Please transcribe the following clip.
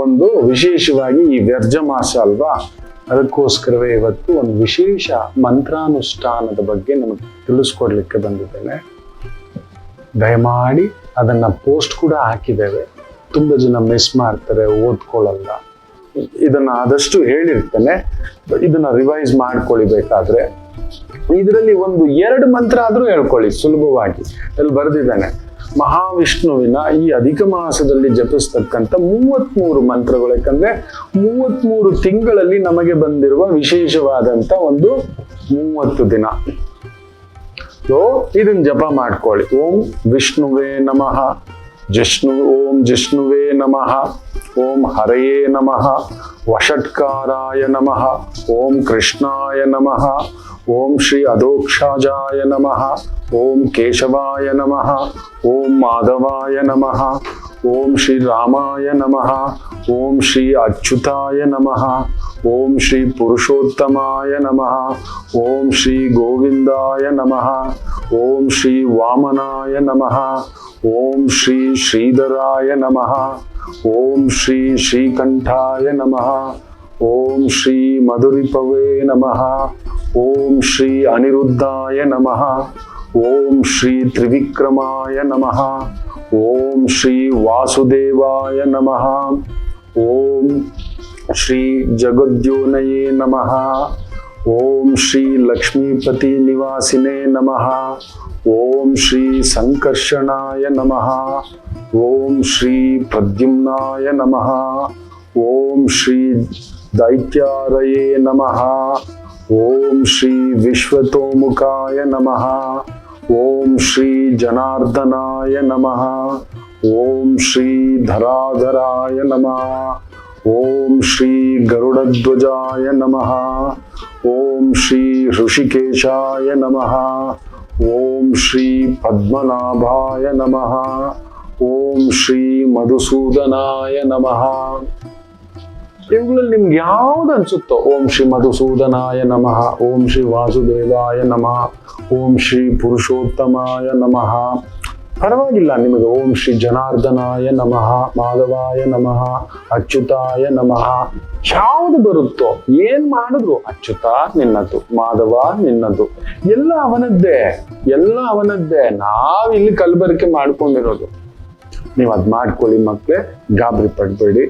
ಒಂದು ವಿಶೇಷವಾಗಿ ಈ ವ್ಯರ್ಜ ಮಾಸ ಅಲ್ವಾ, ಅದಕ್ಕೋಸ್ಕರವೇ ಇವತ್ತು ಒಂದು ವಿಶೇಷ ಮಂತ್ರಾನುಷ್ಠಾನದ ಬಗ್ಗೆ ನಮಗೆ ತಿಳಿಸ್ಕೊಡ್ಲಿಕ್ಕೆ ಬಂದಿದ್ದೇನೆ. ದಯಮಾಡಿ ಅದನ್ನ ಪೋಸ್ಟ್ ಕೂಡ ಹಾಕಿದ್ದೇವೆ, ತುಂಬಾ ಜನ ಮಿಸ್ ಮಾಡ್ತಾರೆ, ಓದ್ಕೊಳ್ಳಲ್ಲ. ಇದನ್ನ ಆದಷ್ಟು ಹೇಳಿರ್ತೇನೆ, ಇದನ್ನ ರಿವೈಸ್ ಮಾಡ್ಕೊಳ್ಳಿ. ಬೇಕಾದ್ರೆ ಇದರಲ್ಲಿ ಒಂದು 2 ಮಂತ್ರ ಆದ್ರೂ ಹೇಳ್ಕೊಳ್ಳಿ ಸುಲಭವಾಗಿ. ಅಲ್ಲಿ ಬರೆದಿದ್ದಾನೆ, ಮಹಾವಿಷ್ಣುವಿನ ಈ ಅಧಿಕ ಮಾಸದಲ್ಲಿ ಜಪಿಸ್ತಕ್ಕಂಥ 33 ಮಂತ್ರಗಳು. ಯಾಕಂದ್ರೆ 33 ತಿಂಗಳಲ್ಲಿ ನಮಗೆ ಬಂದಿರುವ ವಿಶೇಷವಾದಂತ ಒಂದು 30 ದಿನ. ಇದನ್ನ ಜಪ ಮಾಡ್ಕೊಳ್ಳಿ. ಓಂ ವಿಷ್ಣುವೇ ನಮಃ, ಓಂ ಜಿಷ್ಣುವೇ ನಮಃ, ಓಂ ಹರಯೇ ನಮಃ, ವಷಟ್ಕಾರಾಯ ನಮಃ, ಓಂ ಕೃಷ್ಣಾಯ ನಮಃ, ಓಂ ಶ್ರೀ ಅಧೋಕ್ಷಾಜಾಯ ನಮಃ, ಓಂ ಕೇಶವಾಯ ನಮಃ, ಓಂ ಮಾಧವಾಯ ನಮಃ, ಓಂ ಶ್ರೀ ರಾಮಾಯ ನಮಃ, ಓಂ ಶ್ರೀ ಅಚ್ಯುತಾಯ ನಮಃ, ಓಂ ಶ್ರೀ ಪುರುಷೋತ್ತಮಾಯ ನಮಃ, ಓಂ ಶ್ರೀ ಗೋವಿಂದಾಯ ನಮಃ, ಓಂ ಶ್ರೀ ವಾಮನಾಯ ನಮಃ, ಓಂ ಶ್ರೀ ಶ್ರೀಧರಾಯ ನಮಃ, ಓಂ ಶ್ರೀ ಶ್ರೀಕಂಠಾಯ ನಮಃ, ಓಂ ಶ್ರೀ ಮಧುರಿಪವೇ ನಮಃ, ಓಂ ಶ್ರೀ ಅನಿರುದ್ಧಾಯ ನಮಃ, ಓಂ ಶ್ರೀ ತ್ರಿವಿಕ್ರಮಾಯ ನಮಃ, ಓಂ ಶ್ರೀ ವಾಸುದೇವಾಯ ನಮಃ, ಓಂ ಶ್ರೀ ಜಗದ್ಯೋನಯೇ ನಮಃ, ಓಂ ಶ್ರೀ ಲಕ್ಷ್ಮೀಪತಿ ನಿವಾಸಿನೇ ನಮಃ, ಓಂ ಶ್ರೀ ಸಂಕರ್ಷಣಾಯ ನಮಃ, ಓಂ ಶ್ರೀ ಪ್ರದ್ಯುಮ್ನಾಯ ನಮಃ, ಓಂ ಶ್ರೀ ದೈತ್ಯಾರಯೇ ನಮಃ, ಓಂ ಶ್ರೀ ವಿಶ್ವತೋಮುಖಾಯ ನಮಃ, ಓಂ ಶ್ರೀ ಜನಾರ್ದನಾಯ ನಮಃ, ಓಂ ಶ್ರೀ ಧರಾಧರಾಯ ನಮಃ, ಓಂ ಶ್ರೀ ಗರುಡಧ್ವಜಾಯ ನಮಃ, ಓಂ ಶ್ರೀ ಋಷಿಕೇಶಾಯ ನಮಃ, ಓಂ ಶ್ರೀ ಪದ್ಮನಾಭಾಯ ನಮಃ, ಓಂ ಶ್ರೀ ಮಧುಸೂದನಾಯ ನಮಃ. ಇವುಗಳಲ್ಲಿ ನಿಮ್ಗೆ ಯಾವ್ದು ಅನ್ಸುತ್ತೋ, ಓಂ ಶ್ರೀ ಮಧುಸೂದನಾಯ ನಮಃ, ಓಂ ಶ್ರೀ ವಾಸುದೇವಾಯ ನಮಃ, ಓಂ ಶ್ರೀ ಪುರುಷೋತ್ತಮಾಯ ನಮಃ, ಪರವಾಗಿಲ್ಲ ನಿಮಗೆ. ಓಂ ಶ್ರೀ ಜನಾರ್ದನಾಯ ನಮಃ, ಮಾಧವಾಯ ನಮಃ, ಅಚ್ಯುತಾಯ ನಮಃ, ಯಾವುದು ಬರುತ್ತೋ ಏನ್ ಮಾಡಿದ್ರು ಅಚ್ಯುತ ನಿನ್ನದು, ಮಾಧವ ನಿನ್ನದು, ಎಲ್ಲ ಅವನದ್ದೇ, ಎಲ್ಲ ಅವನದ್ದೇ. ನಾವಿಲ್ಲಿ ಕಲಬೆರಕೆ ಮಾಡ್ಕೊಂಡಿರೋದು. ನೀವು ಅದ್ ಮಾಡ್ಕೊಳ್ಳಿ ಮಕ್ಳೇ, ಗಾಬರಿ ಪಡ್ಬೇಡಿ.